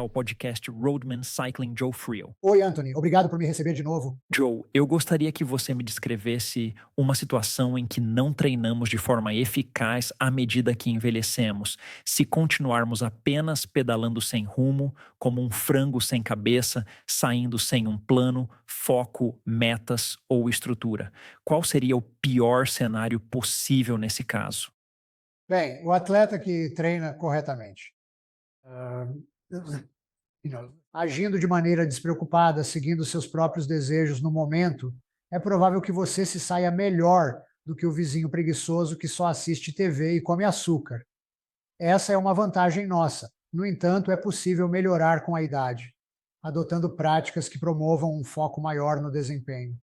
ao podcast Roadman Cycling Joe Friel. Oi, Anthony. Obrigado por me receber de novo. Joe, eu gostaria que você me descrevesse uma situação em que não treinamos de forma eficaz à medida que envelhecemos, se continuarmos apenas pedalando sem rumo, como um frango sem cabeça, saindo sem um plano, foco, metas ou estrutura. Qual seria o pior cenário possível nesse caso? Bem, o atleta que treina corretamente, agindo de maneira despreocupada, seguindo seus próprios desejos no momento, é provável que você se saia melhor do que o vizinho preguiçoso que só assiste TV e come açúcar. Essa é uma vantagem nossa. No entanto, é possível melhorar com a idade, adotando práticas que promovam um foco maior no desempenho.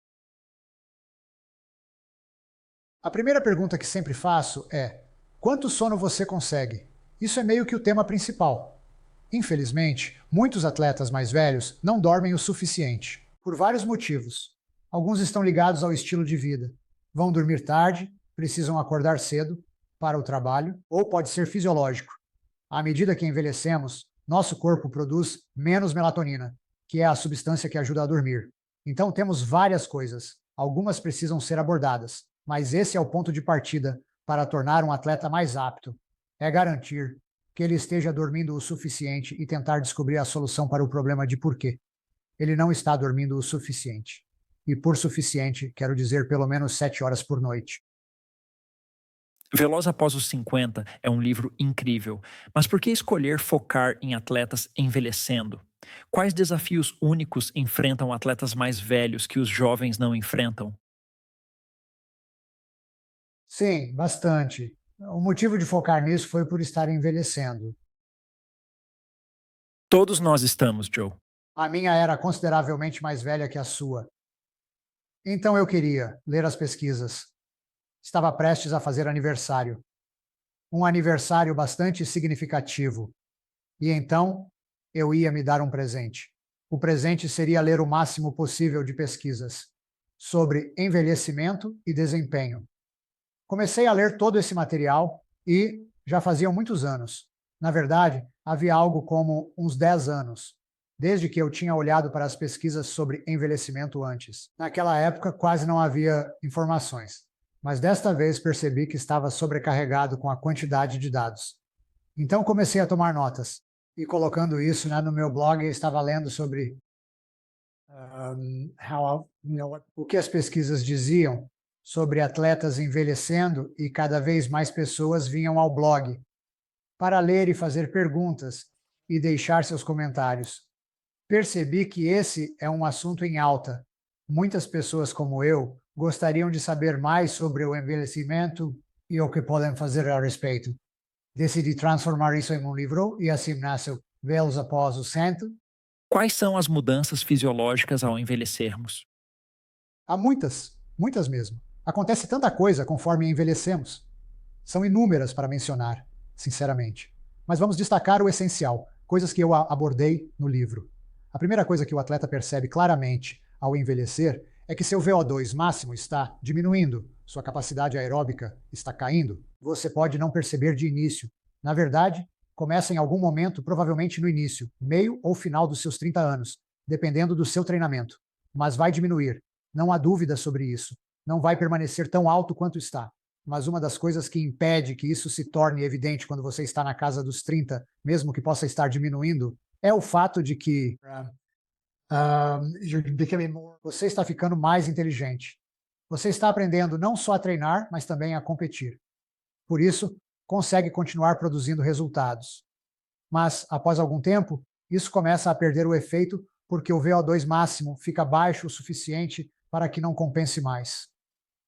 A primeira pergunta que sempre faço é: quanto sono você consegue? Isso é meio que o tema principal. Infelizmente, muitos atletas mais velhos não dormem o suficiente, por vários motivos. Alguns estão ligados ao estilo de vida. Vão dormir tarde, precisam acordar cedo para o trabalho, ou pode ser fisiológico. À medida que envelhecemos, nosso corpo produz menos melatonina, que é a substância que ajuda a dormir. Então temos várias coisas. Algumas precisam ser abordadas, mas esse é o ponto de partida para tornar um atleta mais apto. É garantir que ele esteja dormindo o suficiente e tentar descobrir a solução para o problema de por quê ele não está dormindo o suficiente. E por suficiente, quero dizer pelo menos 7 horas por noite. Veloz após os 50 é um livro incrível, mas por que escolher focar em atletas envelhecendo? Quais desafios únicos enfrentam atletas mais velhos que os jovens não enfrentam? Sim, bastante. O motivo de focar nisso foi por estar envelhecendo. Todos nós estamos, Joe. A minha era consideravelmente mais velha que a sua. Então eu queria ler as pesquisas. Estava prestes a fazer aniversário. Um aniversário bastante significativo. E então eu ia me dar um presente. O presente seria ler o máximo possível de pesquisas sobre envelhecimento e desempenho. Comecei a ler todo esse material e já faziam muitos anos. Na verdade, havia algo como uns 10 anos, desde que eu tinha olhado para as pesquisas sobre envelhecimento antes. Naquela época, quase não havia informações, mas desta vez percebi que estava sobrecarregado com a quantidade de dados. Então comecei a tomar notas e colocando isso, no meu blog, eu estava lendo sobre o que as pesquisas diziam sobre atletas envelhecendo e cada vez mais pessoas vinham ao blog para ler e fazer perguntas e deixar seus comentários. Percebi que esse é um assunto em alta. Muitas pessoas como eu gostariam de saber mais sobre o envelhecimento e o que podem fazer a respeito. Decidi transformar isso em um livro e assim nasceu Velos Após o 100. Quais são as mudanças fisiológicas ao envelhecermos? Há muitas, muitas mesmo. Acontece tanta coisa conforme envelhecemos. São inúmeras para mencionar, sinceramente. Mas vamos destacar o essencial, coisas que eu abordei no livro. A primeira coisa que o atleta percebe claramente ao envelhecer é que seu VO2 máximo está diminuindo, sua capacidade aeróbica está caindo. Você pode não perceber de início. Na verdade, começa em algum momento, provavelmente no início, meio ou final dos seus 30 anos, dependendo do seu treinamento. Mas vai diminuir. Não há dúvida sobre isso. Não vai permanecer tão alto quanto está. Mas uma das coisas que impede que isso se torne evidente quando você está na casa dos 30, mesmo que possa estar diminuindo, é o fato de que você está ficando mais inteligente. Você está aprendendo não só a treinar, mas também a competir. Por isso, consegue continuar produzindo resultados. Mas, após algum tempo, isso começa a perder o efeito porque o VO2 máximo fica baixo o suficiente para que não compense mais.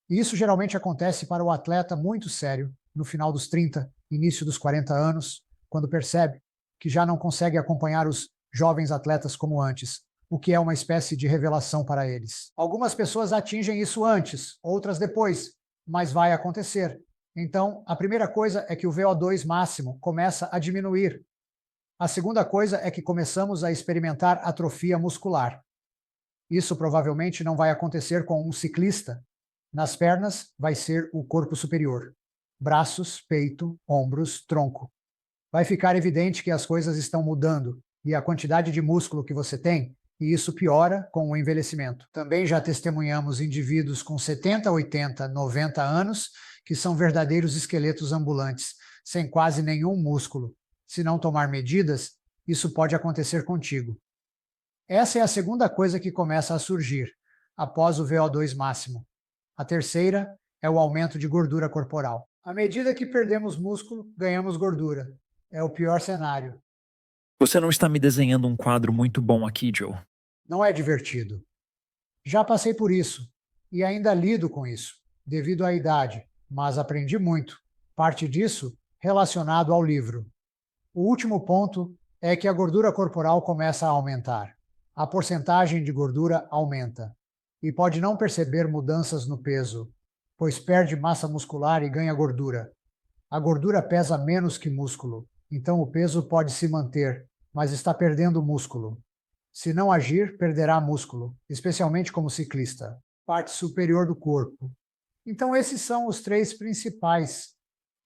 E isso geralmente acontece para o atleta muito sério, no final dos 30, início dos 40 anos, quando percebe que já não consegue acompanhar os jovens atletas como antes, o que é uma espécie de revelação para eles. Algumas pessoas atingem isso antes, outras depois, mas vai acontecer. Então, a primeira coisa é que o VO2 máximo começa a diminuir. A segunda coisa é que começamos a experimentar atrofia muscular. Isso provavelmente não vai acontecer com um ciclista. Nas pernas, vai ser o corpo superior. Braços, peito, ombros, tronco. Vai ficar evidente que as coisas estão mudando e a quantidade de músculo que você tem, e isso piora com o envelhecimento. Também já testemunhamos indivíduos com 70, 80, 90 anos que são verdadeiros esqueletos ambulantes, sem quase nenhum músculo. Se não tomar medidas, isso pode acontecer contigo. Essa é a segunda coisa que começa a surgir após o VO2 máximo. A terceira é o aumento de gordura corporal. À medida que perdemos músculo, ganhamos gordura. É o pior cenário. Você não está me desenhando um quadro muito bom aqui, Joe. Não é divertido. Já passei por isso e ainda lido com isso, devido à idade, mas aprendi muito. Parte disso relacionado ao livro. O último ponto é que a gordura corporal começa a aumentar. A porcentagem de gordura aumenta e pode não perceber mudanças no peso, pois perde massa muscular e ganha gordura. A gordura pesa menos que músculo, então o peso pode se manter, mas está perdendo músculo. Se não agir, perderá músculo, especialmente como ciclista, parte superior do corpo. Então esses são os três principais.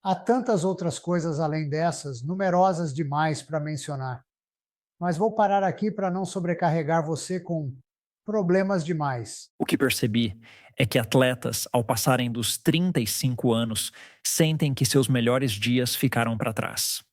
Há tantas outras coisas além dessas, numerosas demais para mencionar. Mas vou parar aqui para não sobrecarregar você com problemas demais. O que percebi é que atletas, ao passarem dos 35 anos, sentem que seus melhores dias ficaram para trás.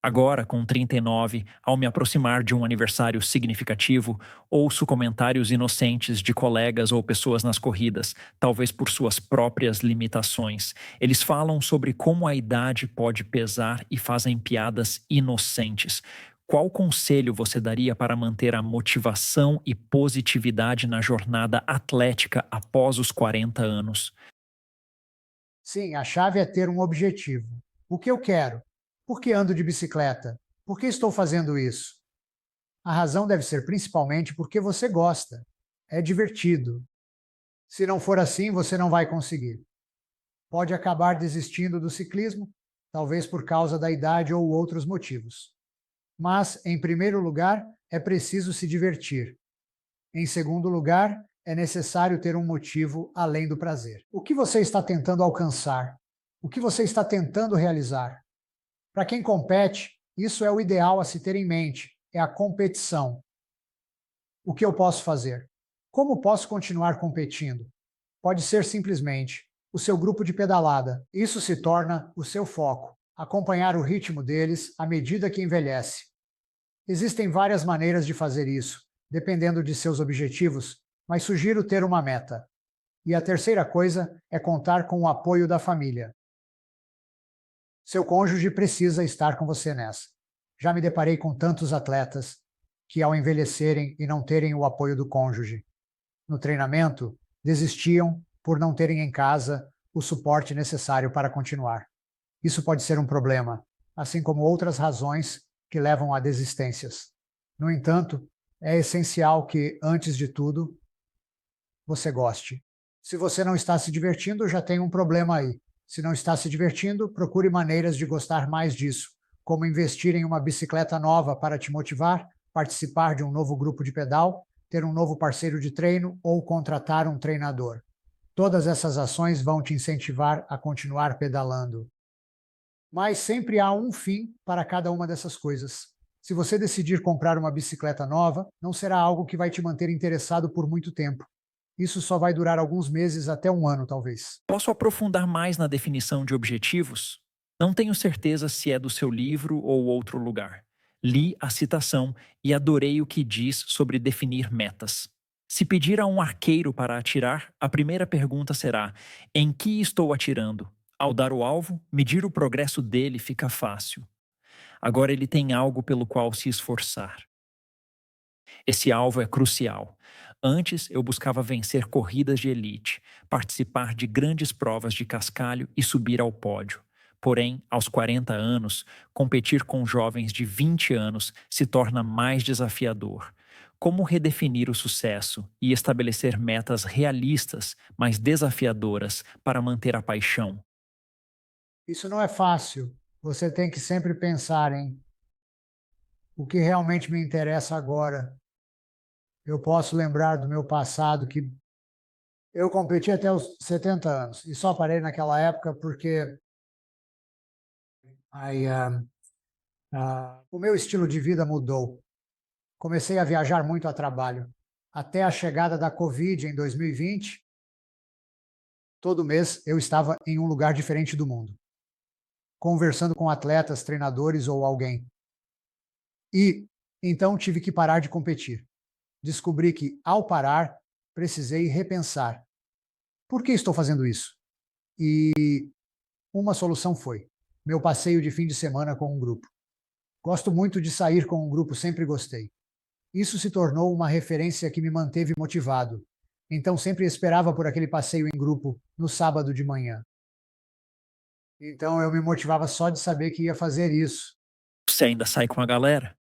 Agora, com 39, ao me aproximar de um aniversário significativo, ouço comentários inocentes de colegas ou pessoas nas corridas, talvez por suas próprias limitações. Eles falam sobre como a idade pode pesar e fazem piadas inocentes. Qual conselho você daria para manter a motivação e positividade na jornada atlética após os 40 anos? Sim, a chave é ter um objetivo. O que eu quero? Por que ando de bicicleta? Por que estou fazendo isso? A razão deve ser principalmente porque você gosta. É divertido. Se não for assim, você não vai conseguir. Pode acabar desistindo do ciclismo, talvez por causa da idade ou outros motivos. Mas, em primeiro lugar, é preciso se divertir. Em segundo lugar, é necessário ter um motivo além do prazer. O que você está tentando alcançar? O que você está tentando realizar? Para quem compete, isso é o ideal a se ter em mente, é a competição. O que eu posso fazer? Como posso continuar competindo? Pode ser simplesmente o seu grupo de pedalada. Isso se torna o seu foco, acompanhar o ritmo deles à medida que envelhece. Existem várias maneiras de fazer isso, dependendo de seus objetivos, mas sugiro ter uma meta. E a terceira coisa é contar com o apoio da família. Seu cônjuge precisa estar com você nessa. Já me deparei com tantos atletas que, ao envelhecerem e não terem o apoio do cônjuge no treinamento, desistiam por não terem em casa o suporte necessário para continuar. Isso pode ser um problema, assim como outras razões que levam a desistências. No entanto, é essencial que, antes de tudo, você goste. Se você não está se divertindo, já tem um problema aí. Se não está se divertindo, procure maneiras de gostar mais disso, como investir em uma bicicleta nova para te motivar, participar de um novo grupo de pedal, ter um novo parceiro de treino ou contratar um treinador. Todas essas ações vão te incentivar a continuar pedalando. Mas sempre há um fim para cada uma dessas coisas. Se você decidir comprar uma bicicleta nova, não será algo que vai te manter interessado por muito tempo. Isso só vai durar alguns meses até um ano, talvez. Posso aprofundar mais na definição de objetivos? Não tenho certeza se é do seu livro ou outro lugar. Li a citação e adorei o que diz sobre definir metas. Se pedir a um arqueiro para atirar, a primeira pergunta será: em que estou atirando? Ao dar o alvo, medir o progresso dele fica fácil. Agora ele tem algo pelo qual se esforçar. Esse alvo é crucial. Antes, eu buscava vencer corridas de elite, participar de grandes provas de cascalho e subir ao pódio. Porém, aos 40 anos, competir com jovens de 20 anos se torna mais desafiador. Como redefinir o sucesso e estabelecer metas realistas, mas desafiadoras para manter a paixão? Isso não é fácil. Você tem que sempre pensar em o que realmente me interessa agora. Eu posso lembrar do meu passado que Eu competi até os 70 anos e só parei naquela época porque aí, o meu estilo de vida mudou. Comecei a viajar muito a trabalho. Até a chegada da Covid em 2020, todo mês eu estava em um lugar diferente do mundo, conversando com atletas, treinadores ou alguém. E então tive que parar de competir. Descobri que, ao parar, precisei repensar. Por que estou fazendo isso? E uma solução foi meu passeio de fim de semana com um grupo. Gosto muito de sair com um grupo, sempre gostei. Isso se tornou uma referência que me manteve motivado. Então sempre esperava por aquele passeio em grupo no sábado de manhã. Então eu me motivava só de saber que ia fazer isso. Você ainda sai com a galera?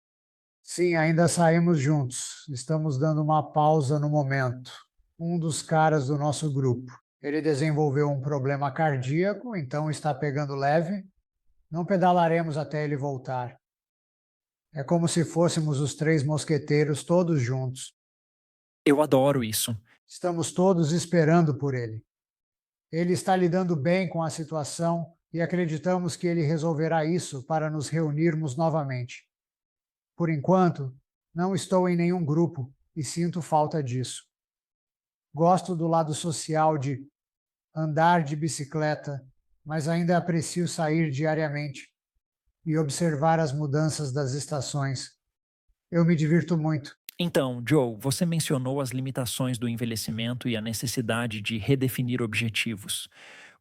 Sim, ainda saímos juntos. Estamos dando uma pausa no momento. Um dos caras do nosso grupo. Ele desenvolveu um problema cardíaco, então está pegando leve. Não pedalaremos até ele voltar. É como se fôssemos os três mosqueteiros todos juntos. Eu adoro isso. Estamos todos esperando por ele. Ele está lidando bem com a situação e acreditamos que ele resolverá isso para nos reunirmos novamente. Por enquanto, não estou em nenhum grupo e sinto falta disso. Gosto do lado social de andar de bicicleta, mas ainda aprecio sair diariamente e observar as mudanças das estações. Eu me divirto muito. Então, Joe, você mencionou as limitações do envelhecimento e a necessidade de redefinir objetivos.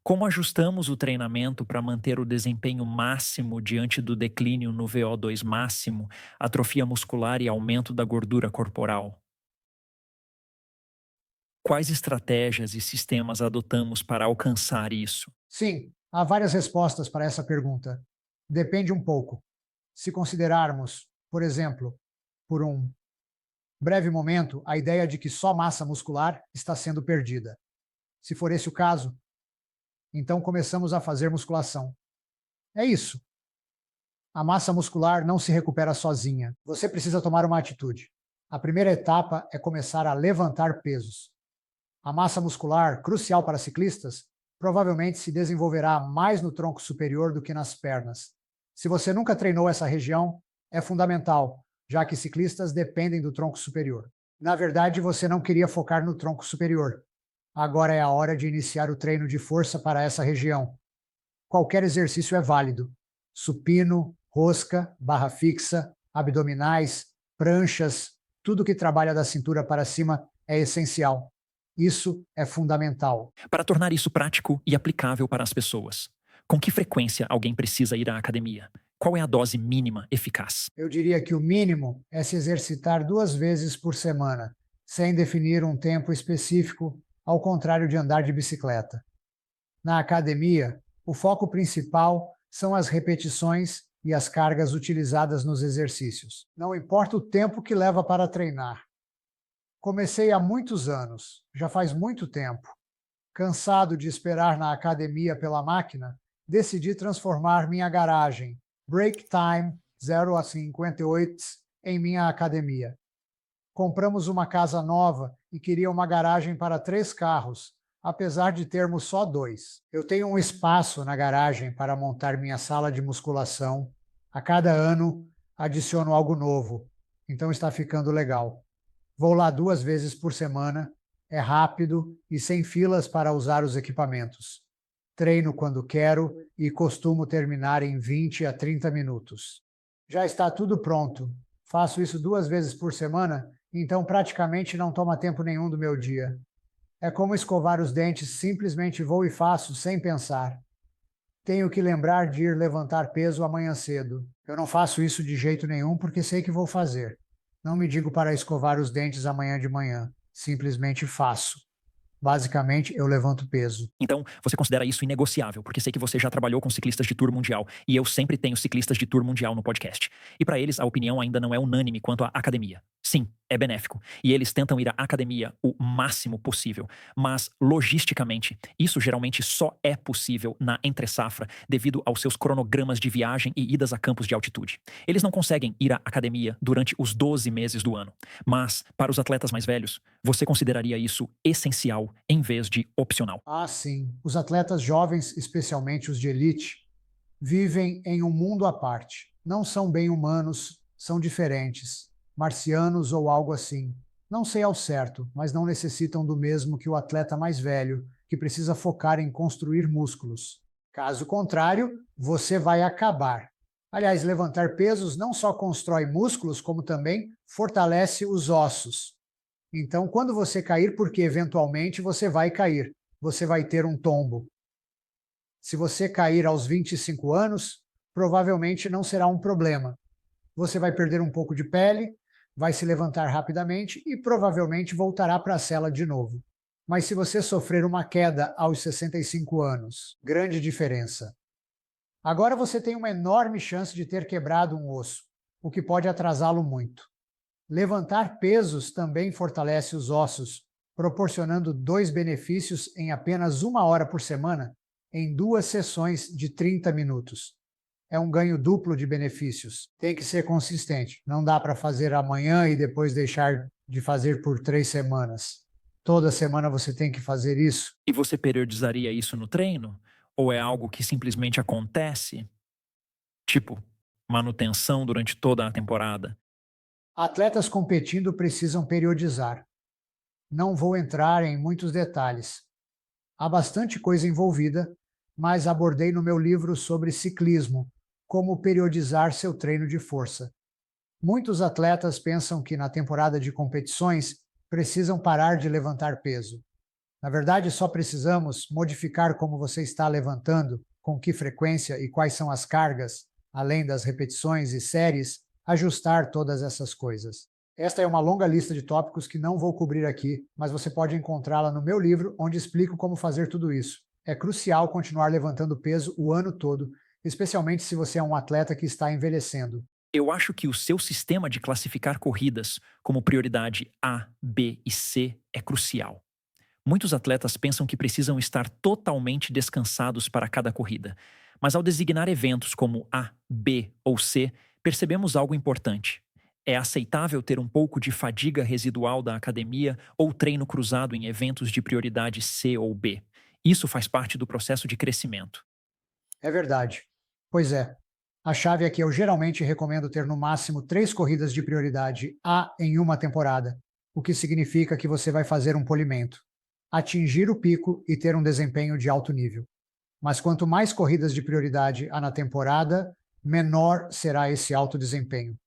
Como ajustamos o treinamento para manter o desempenho máximo diante do declínio no VO2 máximo, atrofia muscular e aumento da gordura corporal? Quais estratégias e sistemas adotamos para alcançar isso? Sim, há várias respostas para essa pergunta. Depende um pouco. Se considerarmos, por exemplo, por um breve momento, a ideia de que só massa muscular está sendo perdida. Se for esse o caso, então começamos a fazer musculação. É isso. A massa muscular não se recupera sozinha. Você precisa tomar uma atitude. A primeira etapa é começar a levantar pesos. A massa muscular, crucial para ciclistas, provavelmente se desenvolverá mais no tronco superior do que nas pernas. Se você nunca treinou essa região, é fundamental, já que ciclistas dependem do tronco superior. Na verdade, você não queria focar no tronco superior. Agora é a hora de iniciar o treino de força para essa região. Qualquer exercício é válido. Supino, rosca, barra fixa, abdominais, pranchas, tudo que trabalha da cintura para cima é essencial. Isso é fundamental. Para tornar isso prático e aplicável para as pessoas, com que frequência alguém precisa ir à academia? Qual é a dose mínima eficaz? Eu diria que o mínimo é se exercitar 2 vezes por semana, sem definir um tempo específico, ao contrário de andar de bicicleta. Na academia, o foco principal são as repetições e as cargas utilizadas nos exercícios. Não importa o tempo que leva para treinar. Comecei há muitos anos, já faz muito tempo. Cansado de esperar na academia pela máquina, decidi transformar minha garagem, Break Time 0 a 58, em minha academia. Compramos uma casa nova e queria uma garagem para 3 carros, apesar de termos só 2. Eu tenho um espaço na garagem para montar minha sala de musculação. A cada ano, adiciono algo novo, então está ficando legal. Vou lá 2 vezes por semana, é rápido e sem filas para usar os equipamentos. Treino quando quero e costumo terminar em 20 a 30 minutos. Já está tudo pronto. Faço isso 2 vezes por semana, então praticamente não toma tempo nenhum do meu dia. É como escovar os dentes, simplesmente vou e faço sem pensar. Tenho que lembrar de ir levantar peso amanhã cedo. Eu não faço isso de jeito nenhum porque sei que vou fazer. Não me digo para escovar os dentes amanhã de manhã. Simplesmente faço. Basicamente, eu levanto peso. Então, você considera isso inegociável, porque sei que você já trabalhou com ciclistas de Tour Mundial, e eu sempre tenho ciclistas de Tour Mundial no podcast. E para eles, a opinião ainda não é unânime quanto à academia. Sim, é benéfico, e eles tentam ir à academia o máximo possível, mas logisticamente, isso geralmente só é possível na entre-safra devido aos seus cronogramas de viagem e idas a campos de altitude. Eles não conseguem ir à academia durante os 12 meses do ano. Mas, para os atletas mais velhos, você consideraria isso essencial em vez de opcional. Ah, sim. Os atletas jovens, especialmente os de elite, vivem em um mundo à parte. Não são bem humanos, são diferentes, marcianos ou algo assim. Não sei ao certo, mas não necessitam do mesmo que o atleta mais velho, que precisa focar em construir músculos. Caso contrário, você vai acabar. Aliás, levantar pesos não só constrói músculos, como também fortalece os ossos. Então, quando você cair, porque eventualmente você vai cair, você vai ter um tombo. Se você cair aos 25 anos, provavelmente não será um problema. Você vai perder um pouco de pele, vai se levantar rapidamente e provavelmente voltará para a cela de novo. Mas se você sofrer uma queda aos 65 anos, grande diferença. Agora você tem uma enorme chance de ter quebrado um osso, o que pode atrasá-lo muito. Levantar pesos também fortalece os ossos, proporcionando 2 benefícios em apenas 1 hora por semana, em 2 sessões de 30 minutos. É um ganho duplo de benefícios. Tem que ser consistente. Não dá para fazer amanhã e depois deixar de fazer por 3 semanas. Toda semana você tem que fazer isso. E você periodizaria isso no treino? Ou é algo que simplesmente acontece? Tipo, manutenção durante toda a temporada? Atletas competindo precisam periodizar. Não vou entrar em muitos detalhes. Há bastante coisa envolvida, mas abordei no meu livro sobre ciclismo como periodizar seu treino de força. Muitos atletas pensam que na temporada de competições precisam parar de levantar peso. Na verdade, só precisamos modificar como você está levantando, com que frequência e quais são as cargas, além das repetições e séries, ajustar todas essas coisas. Esta é uma longa lista de tópicos que não vou cobrir aqui, mas você pode encontrá-la no meu livro, onde explico como fazer tudo isso. É crucial continuar levantando peso o ano todo, especialmente se você é um atleta que está envelhecendo. Eu acho que o seu sistema de classificar corridas como prioridade A, B e C é crucial. Muitos atletas pensam que precisam estar totalmente descansados para cada corrida, mas ao designar eventos como A, B ou C, percebemos algo importante. É aceitável ter um pouco de fadiga residual da academia ou treino cruzado em eventos de prioridade C ou B. Isso faz parte do processo de crescimento. É verdade. Pois é. A chave é que eu geralmente recomendo ter no máximo 3 corridas de prioridade A em uma temporada, o que significa que você vai fazer um polimento, atingir o pico e ter um desempenho de alto nível. Mas quanto mais corridas de prioridade há na temporada, menor será esse alto desempenho.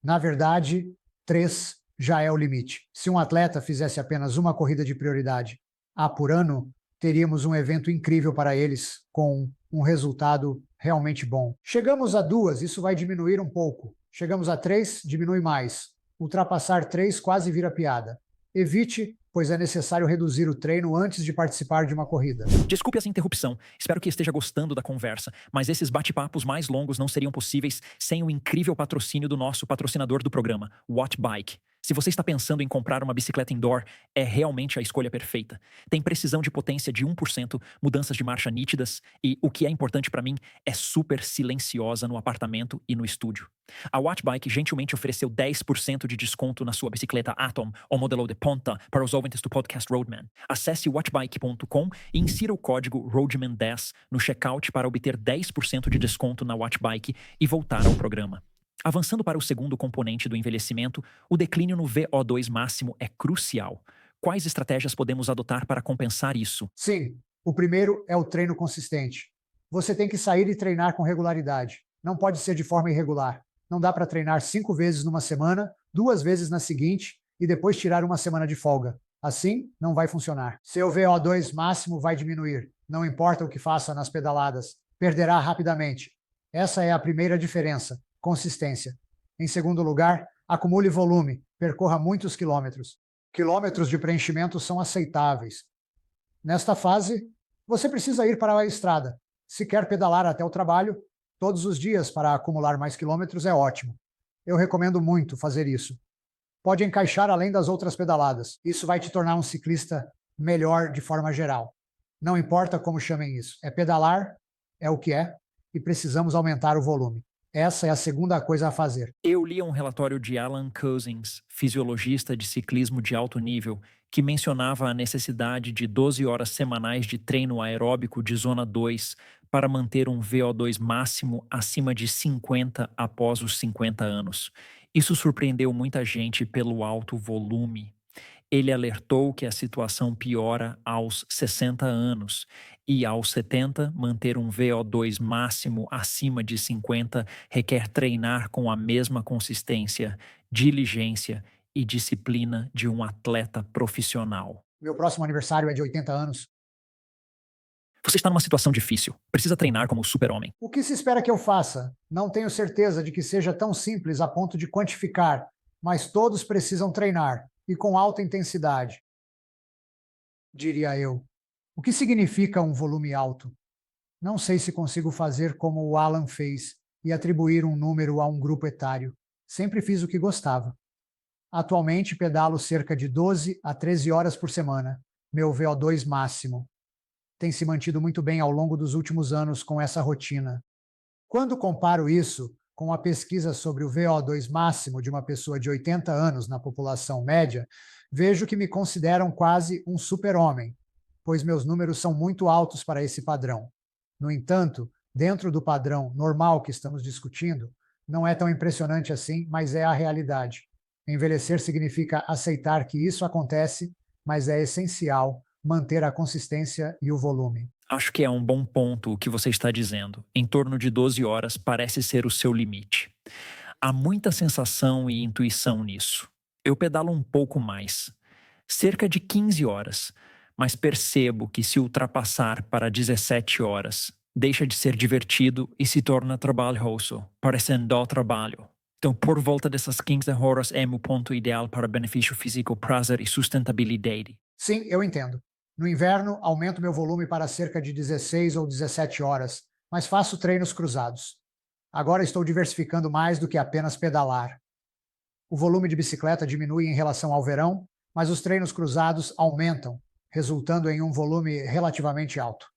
Na verdade, 3 já é o limite. Se um atleta fizesse apenas uma corrida de prioridade A por ano, teríamos um evento incrível para eles, com um resultado realmente bom. Chegamos a 2, isso vai diminuir um pouco. Chegamos a 3, diminui mais. Ultrapassar 3 quase vira piada. Evite, pois é necessário reduzir o treino antes de participar de uma corrida. Desculpe essa interrupção, espero que esteja gostando da conversa, mas esses bate-papos mais longos não seriam possíveis sem o incrível patrocínio do nosso patrocinador do programa, Wattbike. Se você está pensando em comprar uma bicicleta indoor, é realmente a escolha perfeita. Tem precisão de potência de 1%, mudanças de marcha nítidas e, o que é importante para mim, é super silenciosa no apartamento e no estúdio. A Wattbike gentilmente ofereceu 10% de desconto na sua bicicleta Atom ou modelo de ponta para os ouvintes do podcast Roadman. Acesse wattbike.com e insira o código Roadman10 no checkout para obter 10% de desconto na Wattbike e voltar ao programa. Avançando para o segundo componente do envelhecimento, o declínio no VO2 máximo é crucial. Quais estratégias podemos adotar para compensar isso? Sim, o primeiro é o treino consistente. Você tem que sair e treinar com regularidade. Não pode ser de forma irregular. Não dá para treinar 5 vezes numa semana, 2 vezes na seguinte e depois tirar uma semana de folga. Assim, não vai funcionar. Seu VO2 máximo vai diminuir. Não importa o que faça nas pedaladas, perderá rapidamente. Essa é a primeira diferença. Consistência. Em segundo lugar, acumule volume, percorra muitos quilômetros. Quilômetros de preenchimento são aceitáveis. Nesta fase, você precisa ir para a estrada. Se quer pedalar até o trabalho, todos os dias para acumular mais quilômetros é ótimo. Eu recomendo muito fazer isso. Pode encaixar além das outras pedaladas. Isso vai te tornar um ciclista melhor de forma geral. Não importa como chamem isso. É pedalar, é o que é, e precisamos aumentar o volume. Essa é a segunda coisa a fazer. Eu li um relatório de Alan Cousins, fisiologista de ciclismo de alto nível, que mencionava a necessidade de 12 horas semanais de treino aeróbico de zona 2 para manter um VO2 máximo acima de 50 após os 50 anos. Isso surpreendeu muita gente pelo alto volume. Ele alertou que a situação piora aos 60 anos e, aos 70, manter um VO2 máximo acima de 50 requer treinar com a mesma consistência, diligência e disciplina de um atleta profissional. Meu próximo aniversário é de 80 anos. Você está numa situação difícil. Precisa treinar como o super-homem. O que se espera que eu faça? Não tenho certeza de que seja tão simples a ponto de quantificar, mas todos precisam treinar, e com alta intensidade, diria eu. O que significa um volume alto? Não sei se consigo fazer como o Alan fez e atribuir um número a um grupo etário. Sempre fiz o que gostava. Atualmente pedalo cerca de 12 a 13 horas por semana, meu VO2 máximo. Tem se mantido muito bem ao longo dos últimos anos com essa rotina. Quando comparo isso com a pesquisa sobre o VO2 máximo de uma pessoa de 80 anos na população média, vejo que me consideram quase um super-homem, pois meus números são muito altos para esse padrão. No entanto, dentro do padrão normal que estamos discutindo, não é tão impressionante assim, mas é a realidade. Envelhecer significa aceitar que isso acontece, mas é essencial manter a consistência e o volume. Acho que é um bom ponto o que você está dizendo. Em torno de 12 horas parece ser o seu limite. Há muita sensação e intuição nisso. Eu pedalo um pouco mais, cerca de 15 horas, mas percebo que se ultrapassar para 17 horas, deixa de ser divertido e se torna trabalhoso, parecendo ao trabalho. Então, por volta dessas 15 horas é o ponto ideal para benefício físico, prazer e sustentabilidade. Sim, eu entendo. No inverno, aumento meu volume para cerca de 16 ou 17 horas, mas faço treinos cruzados. Agora estou diversificando mais do que apenas pedalar. O volume de bicicleta diminui em relação ao verão, mas os treinos cruzados aumentam, resultando em um volume relativamente alto.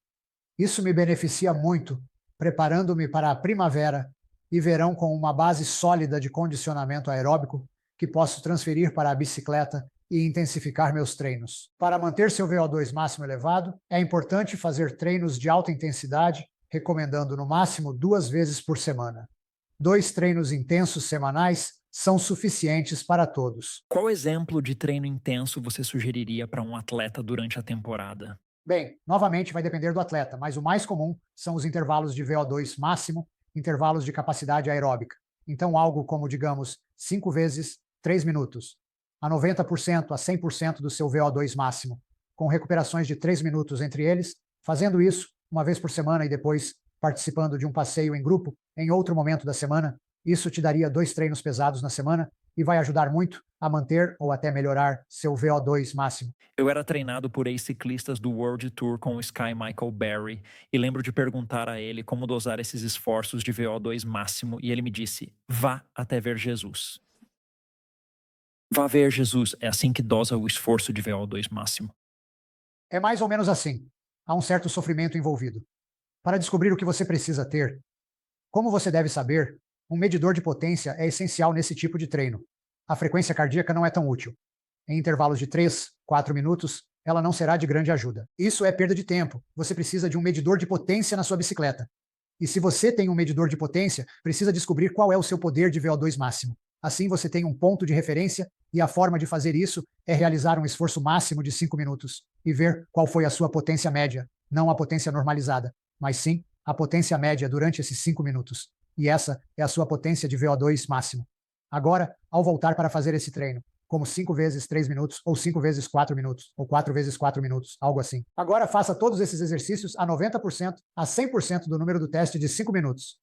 Isso me beneficia muito, preparando-me para a primavera e verão com uma base sólida de condicionamento aeróbico que posso transferir para a bicicleta e intensificar meus treinos. Para manter seu VO2 máximo elevado, é importante fazer treinos de alta intensidade, recomendando no máximo 2 vezes por semana. 2 treinos intensos semanais são suficientes para todos. Qual exemplo de treino intenso você sugeriria para um atleta durante a temporada? Bem, novamente vai depender do atleta, mas o mais comum são os intervalos de VO2 máximo, intervalos de capacidade aeróbica. Então, algo como, digamos, 5 vezes 3 minutos, a 90% a 100% do seu VO2 máximo, com recuperações de 3 minutos entre eles, fazendo isso uma vez por semana e depois participando de um passeio em grupo em outro momento da semana. Isso te daria 2 treinos pesados na semana e vai ajudar muito a manter ou até melhorar seu VO2 máximo. Eu era treinado por ex-ciclistas do World Tour com o Sky Michael Barry e lembro de perguntar a ele como dosar esses esforços de VO2 máximo e ele me disse: vá até ver Jesus. Vá ver Jesus, é assim que dosa o esforço de VO2 máximo. É mais ou menos assim. Há um certo sofrimento envolvido. Para descobrir o que você precisa ter, como você deve saber, um medidor de potência é essencial nesse tipo de treino. A frequência cardíaca não é tão útil. Em intervalos de 3, 4 minutos, ela não será de grande ajuda. Isso é perda de tempo. Você precisa de um medidor de potência na sua bicicleta. E se você tem um medidor de potência, precisa descobrir qual é o seu poder de VO2 máximo. Assim você tem um ponto de referência e a forma de fazer isso é realizar um esforço máximo de 5 minutos e ver qual foi a sua potência média, não a potência normalizada, mas sim a potência média durante esses 5 minutos. E essa é a sua potência de VO2 máximo. Agora, ao voltar para fazer esse treino, como 5 vezes 3 minutos, ou 5 vezes 4 minutos, ou 4 vezes 4 minutos, algo assim. Agora faça todos esses exercícios a 90%, a 100% do número do teste de 5 minutos.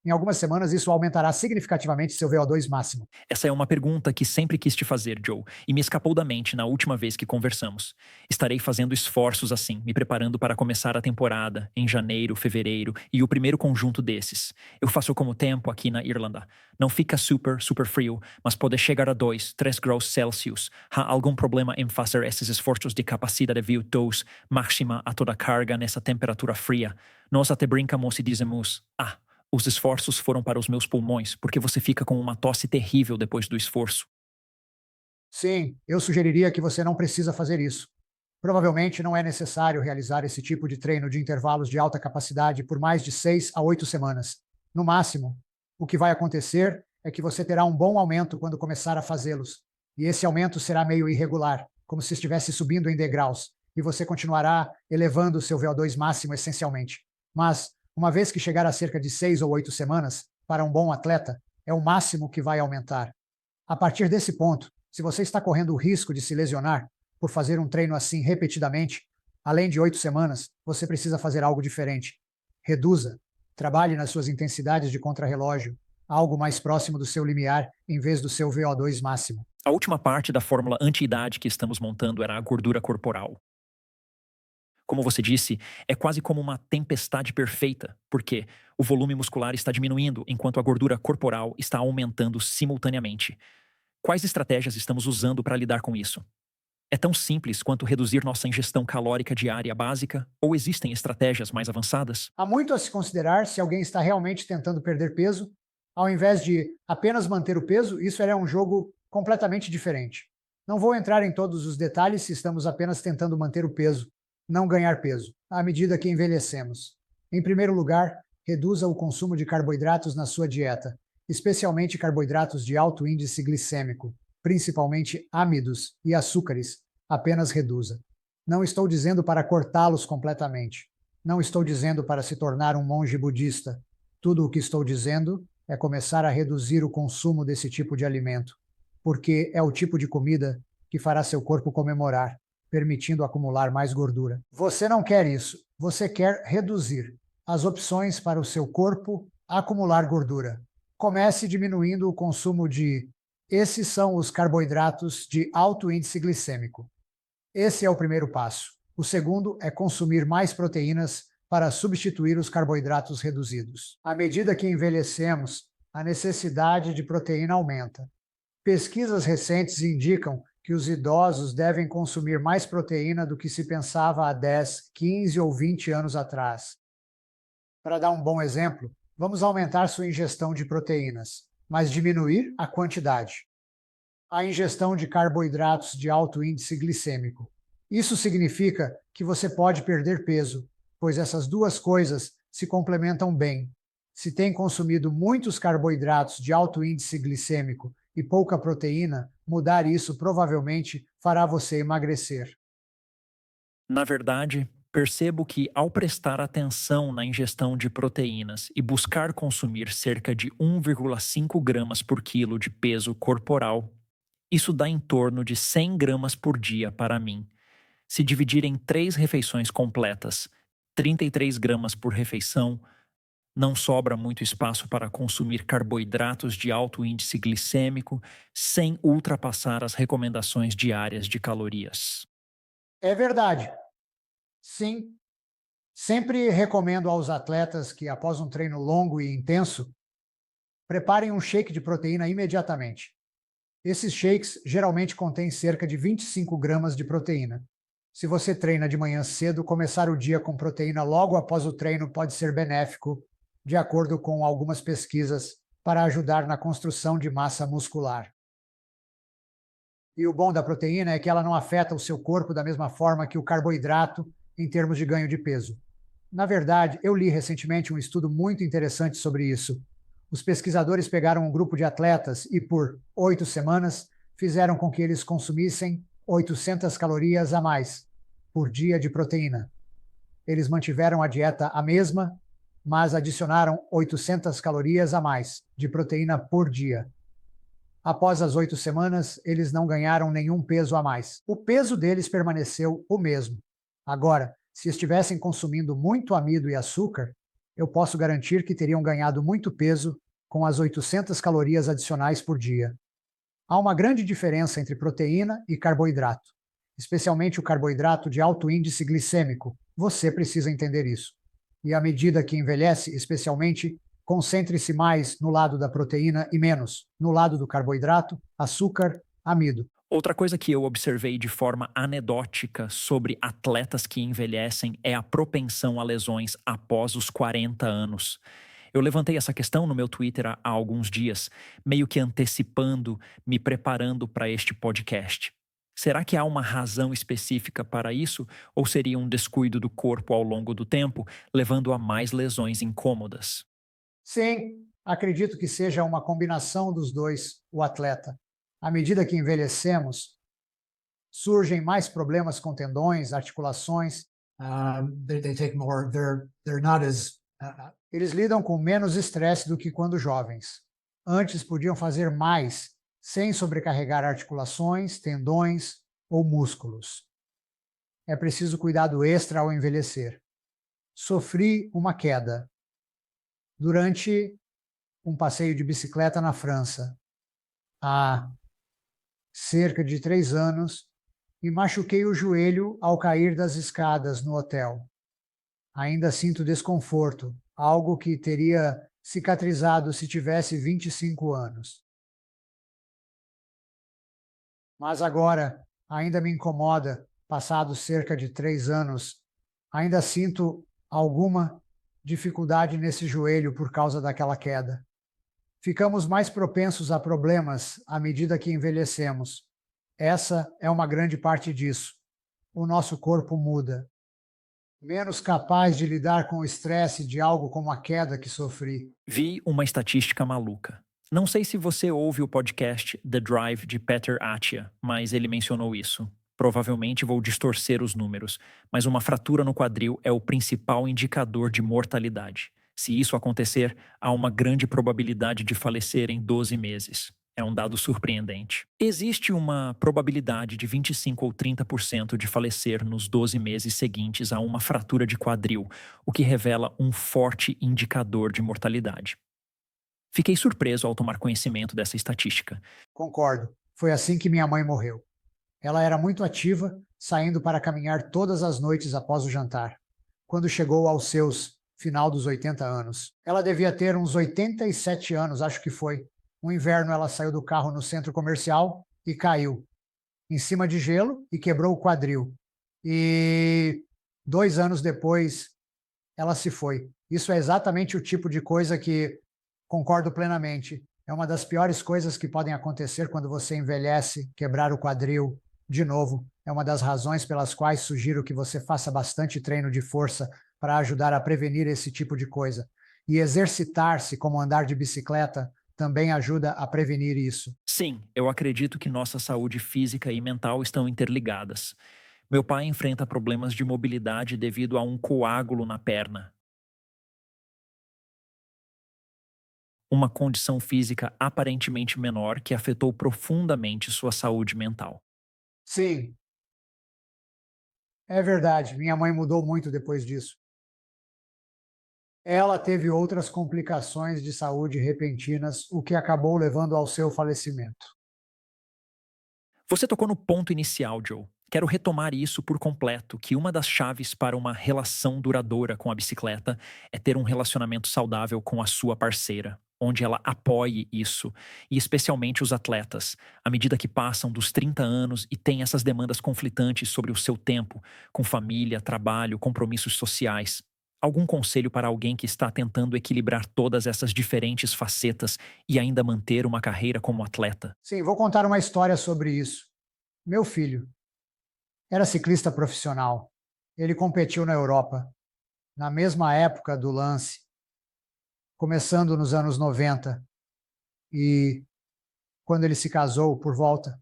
Em algumas semanas, isso aumentará significativamente seu VO2 máximo. Essa é uma pergunta que sempre quis te fazer, Joe, e me escapou da mente na última vez que conversamos. Estarei fazendo esforços assim, me preparando para começar a temporada, em janeiro, fevereiro, e o primeiro conjunto desses. Eu faço como tempo aqui na Irlanda. Não fica super frio, mas pode chegar a 2, 3 graus Celsius. Há algum problema em fazer esses esforços de capacidade VO2 máxima a toda carga nessa temperatura fria? Nós até brincamos e dizemos, os esforços foram para os meus pulmões, porque você fica com uma tosse terrível depois do esforço. Sim, eu sugeriria que você não precisa fazer isso. Provavelmente não é necessário realizar esse tipo de treino de intervalos de alta capacidade por mais de 6 a 8 semanas. No máximo, o que vai acontecer é que você terá um bom aumento quando começar a fazê-los. E esse aumento será meio irregular, como se estivesse subindo em degraus, e você continuará elevando o seu VO2 máximo essencialmente. Mas, uma vez que chegar a cerca de 6 ou 8 semanas, para um bom atleta, é o máximo que vai aumentar. A partir desse ponto, se você está correndo o risco de se lesionar por fazer um treino assim repetidamente, além de 8 semanas, você precisa fazer algo diferente. Reduza. Trabalhe nas suas intensidades de contrarrelógio, algo mais próximo do seu limiar em vez do seu VO2 máximo. A última parte da fórmula anti-idade que estamos montando era a gordura corporal. Como você disse, é quase como uma tempestade perfeita, porque o volume muscular está diminuindo enquanto a gordura corporal está aumentando simultaneamente. Quais estratégias estamos usando para lidar com isso? É tão simples quanto reduzir nossa ingestão calórica diária básica, ou existem estratégias mais avançadas? Há muito a se considerar se alguém está realmente tentando perder peso. Ao invés de apenas manter o peso, isso é um jogo completamente diferente. Não vou entrar em todos os detalhes se estamos apenas tentando manter o peso, não ganhar peso, à medida que envelhecemos. Em primeiro lugar, reduza o consumo de carboidratos na sua dieta, especialmente carboidratos de alto índice glicêmico, principalmente âmidos e açúcares. Apenas reduza. Não estou dizendo para cortá-los completamente. Não estou dizendo para se tornar um monge budista. Tudo o que estou dizendo é começar a reduzir o consumo desse tipo de alimento, porque é o tipo de comida que fará seu corpo comemorar, permitindo acumular mais gordura. Você não quer isso. Você quer reduzir as opções para o seu corpo acumular gordura. Comece diminuindo o consumo de. Esses são os carboidratos de alto índice glicêmico. Esse é o primeiro passo. O segundo é consumir mais proteínas para substituir os carboidratos reduzidos. À medida que envelhecemos, a necessidade de proteína aumenta. Pesquisas recentes indicam que os idosos devem consumir mais proteína do que se pensava há 10, 15 ou 20 anos atrás. Para dar um bom exemplo, vamos aumentar sua ingestão de proteínas, mas diminuir a quantidade. A ingestão de carboidratos de alto índice glicêmico. Isso significa que você pode perder peso, pois essas duas coisas se complementam bem. Se tem consumido muitos carboidratos de alto índice glicêmico e pouca proteína, mudar isso provavelmente fará você emagrecer. Na verdade, percebo que ao prestar atenção na ingestão de proteínas e buscar consumir cerca de 1,5 gramas por quilo de peso corporal, isso dá em torno de 100 gramas por dia para mim. Se dividir em 3 refeições completas, 33 gramas por refeição, não sobra muito espaço para consumir carboidratos de alto índice glicêmico sem ultrapassar as recomendações diárias de calorias. É verdade. Sim, sempre recomendo aos atletas que, após um treino longo e intenso, preparem um shake de proteína imediatamente. Esses shakes geralmente contêm cerca de 25 gramas de proteína. Se você treina de manhã cedo, começar o dia com proteína logo após o treino pode ser benéfico, de acordo com algumas pesquisas, para ajudar na construção de massa muscular. E o bom da proteína é que ela não afeta o seu corpo da mesma forma que o carboidrato em termos de ganho de peso. Na verdade, eu li recentemente um estudo muito interessante sobre isso. Os pesquisadores pegaram um grupo de atletas e, por 8 semanas, fizeram com que eles consumissem 800 calorias a mais por dia de proteína. Eles mantiveram a dieta a mesma, mas adicionaram 800 calorias a mais de proteína por dia. Após as 8 semanas, eles não ganharam nenhum peso a mais. O peso deles permaneceu o mesmo. Agora, se estivessem consumindo muito amido e açúcar, eu posso garantir que teriam ganhado muito peso com as 800 calorias adicionais por dia. Há uma grande diferença entre proteína e carboidrato, especialmente o carboidrato de alto índice glicêmico. Você precisa entender isso. E à medida que envelhece, especialmente, concentre-se mais no lado da proteína e menos no lado do carboidrato, açúcar, amido. Outra coisa que eu observei de forma anedótica sobre atletas que envelhecem é a propensão a lesões após os 40 anos. Eu levantei essa questão no meu Twitter há alguns dias, meio que antecipando, me preparando para este podcast. Será que há uma razão específica para isso, ou seria um descuido do corpo ao longo do tempo, levando a mais lesões incômodas? Sim, acredito que seja uma combinação dos dois, o atleta. À medida que envelhecemos, surgem mais problemas com tendões, articulações. They take more. They're not as. Eles lidam com menos estresse do que quando jovens. Antes podiam fazer mais sem sobrecarregar articulações, tendões ou músculos. É preciso cuidado extra ao envelhecer. Sofri uma queda durante um passeio de bicicleta na França há cerca de 3 anos e machuquei o joelho ao cair das escadas no hotel. Ainda sinto desconforto, algo que teria cicatrizado se tivesse 25 anos. Mas agora ainda me incomoda, passados cerca de 3 anos, ainda sinto alguma dificuldade nesse joelho por causa daquela queda. Ficamos mais propensos a problemas à medida que envelhecemos. Essa é uma grande parte disso. O nosso corpo muda. Menos capaz de lidar com o estresse de algo como a queda que sofri. Vi uma estatística maluca. Não sei se você ouve o podcast The Drive de Peter Attia, mas ele mencionou isso. Provavelmente vou distorcer os números, mas uma fratura no quadril é o principal indicador de mortalidade. Se isso acontecer, há uma grande probabilidade de falecer em 12 meses. É um dado surpreendente. Existe uma probabilidade de 25 ou 30% de falecer nos 12 meses seguintes a uma fratura de quadril, o que revela um forte indicador de mortalidade. Fiquei surpreso ao tomar conhecimento dessa estatística. Concordo. Foi assim que minha mãe morreu. Ela era muito ativa, saindo para caminhar todas as noites após o jantar. Quando chegou aos seus final dos 80 anos. Ela devia ter uns 87 anos, acho que foi. Um inverno ela saiu do carro no centro comercial e caiu em cima de gelo e quebrou o quadril. E 2 anos depois ela se foi. Isso é exatamente o tipo de coisa que concordo plenamente. É uma das piores coisas que podem acontecer quando você envelhece, quebrar o quadril. De novo, é uma das razões pelas quais sugiro que você faça bastante treino de força para ajudar a prevenir esse tipo de coisa. E exercitar-se, como andar de bicicleta, também ajuda a prevenir isso. Sim, eu acredito que nossa saúde física e mental estão interligadas. Meu pai enfrenta problemas de mobilidade devido a um coágulo na perna. Uma condição física aparentemente menor que afetou profundamente sua saúde mental. Sim, é verdade. Minha mãe mudou muito depois disso. Ela teve outras complicações de saúde repentinas, o que acabou levando ao seu falecimento. Você tocou no ponto inicial, Joe. Quero retomar isso por completo, que uma das chaves para uma relação duradoura com a bicicleta é ter um relacionamento saudável com a sua parceira, onde ela apoie isso, e especialmente os atletas, à medida que passam dos 30 anos e têm essas demandas conflitantes sobre o seu tempo, com família, trabalho, compromissos sociais. Algum conselho para alguém que está tentando equilibrar todas essas diferentes facetas e ainda manter uma carreira como atleta? Sim, vou contar uma história sobre isso. Meu filho era ciclista profissional. Ele competiu na Europa, na mesma época do lance, começando nos anos 90. E quando ele se casou, por volta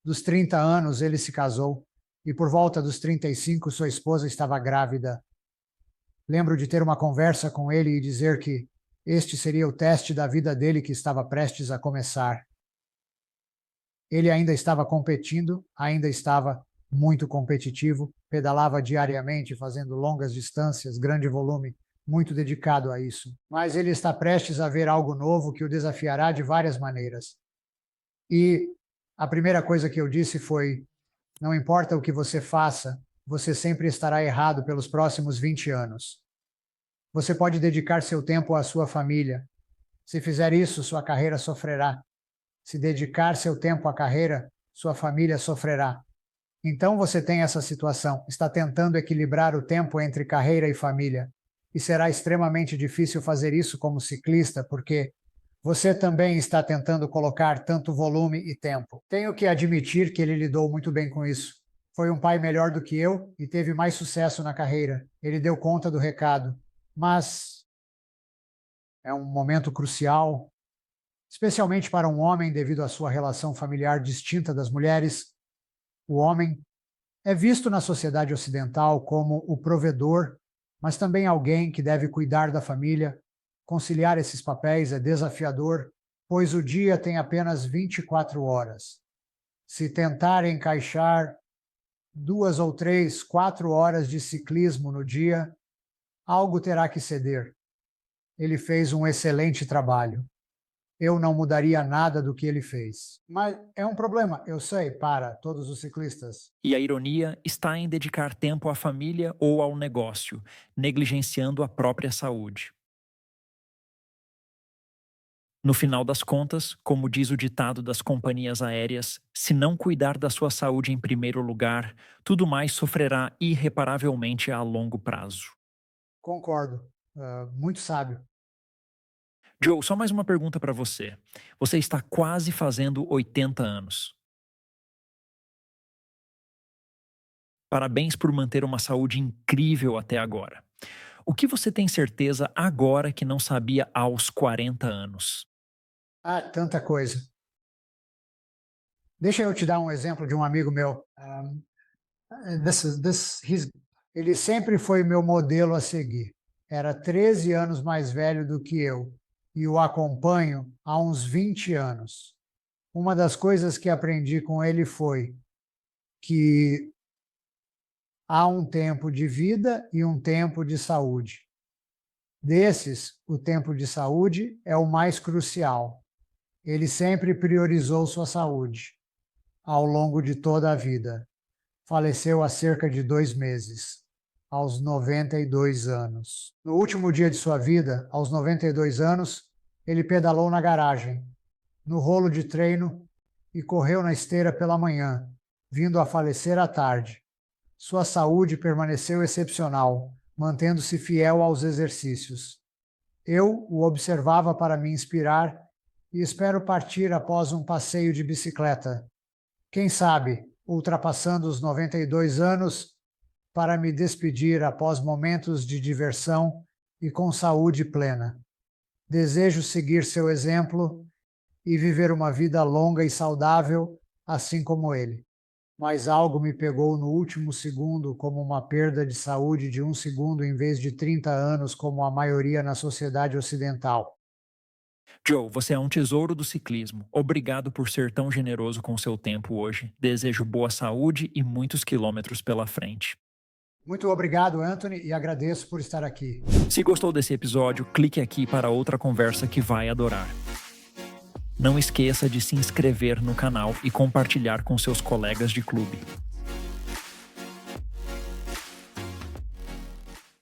dos 30 anos, ele se casou. E por volta dos 35, sua esposa estava grávida. Lembro de ter uma conversa com ele e dizer que este seria o teste da vida dele que estava prestes a começar. Ele ainda estava competindo, ainda estava muito competitivo, pedalava diariamente, fazendo longas distâncias, grande volume, muito dedicado a isso. Mas ele está prestes a ver algo novo que o desafiará de várias maneiras. E a primeira coisa que eu disse foi: não importa o que você faça, você sempre estará errado pelos próximos 20 anos. Você pode dedicar seu tempo à sua família. Se fizer isso, sua carreira sofrerá. Se dedicar seu tempo à carreira, sua família sofrerá. Então você tem essa situação, está tentando equilibrar o tempo entre carreira e família. e será extremamente difícil fazer isso como ciclista, porque você também está tentando colocar tanto volume e tempo. Tenho que admitir que ele lidou muito bem com isso. Foi um pai melhor do que eu e teve mais sucesso na carreira. Ele deu conta do recado. Mas é um momento crucial, especialmente para um homem devido à sua relação familiar distinta das mulheres. O homem é visto na sociedade ocidental como o provedor, mas também alguém que deve cuidar da família. Conciliar esses papéis é desafiador, pois o dia tem apenas 24 horas. Se tentar encaixar 2 ou 3, 4 horas de ciclismo no dia, algo terá que ceder. Ele fez um excelente trabalho. Eu não mudaria nada do que ele fez. Mas é um problema, eu sei, para todos os ciclistas. E a ironia está em dedicar tempo à família ou ao negócio, negligenciando a própria saúde. No final das contas, como diz o ditado das companhias aéreas, se não cuidar da sua saúde em primeiro lugar, tudo mais sofrerá irreparavelmente a longo prazo. Concordo. Muito sábio. Joe, só mais uma pergunta para você. Você está quase fazendo 80 anos. Parabéns por manter uma saúde incrível até agora. O que você tem certeza agora que não sabia aos 40 anos? Tanta coisa. Deixa eu te dar um exemplo de um amigo meu. Ele sempre foi meu modelo a seguir. Era 13 anos mais velho do que eu e o acompanho há uns 20 anos. Uma das coisas que aprendi com ele foi que há um tempo de vida e um tempo de saúde. Desses, o tempo de saúde é o mais crucial. Ele sempre priorizou sua saúde ao longo de toda a vida. Faleceu há cerca de 2 meses, aos 92 anos. No último dia de sua vida, aos 92 anos, ele pedalou na garagem, no rolo de treino e correu na esteira pela manhã, vindo a falecer à tarde. Sua saúde permaneceu excepcional, mantendo-se fiel aos exercícios. Eu o observava para me inspirar e espero partir após um passeio de bicicleta. Quem sabe, ultrapassando os 92 anos, para me despedir após momentos de diversão e com saúde plena. Desejo seguir seu exemplo e viver uma vida longa e saudável, assim como ele. Mas algo me pegou no último segundo como uma perda de saúde de 1 segundo em vez de 30 anos, como a maioria na sociedade ocidental. Joe, você é um tesouro do ciclismo. Obrigado por ser tão generoso com seu tempo hoje. Desejo boa saúde e muitos quilômetros pela frente. Muito obrigado, Anthony, e agradeço por estar aqui. Se gostou desse episódio, clique aqui para outra conversa que vai adorar. Não esqueça de se inscrever no canal e compartilhar com seus colegas de clube.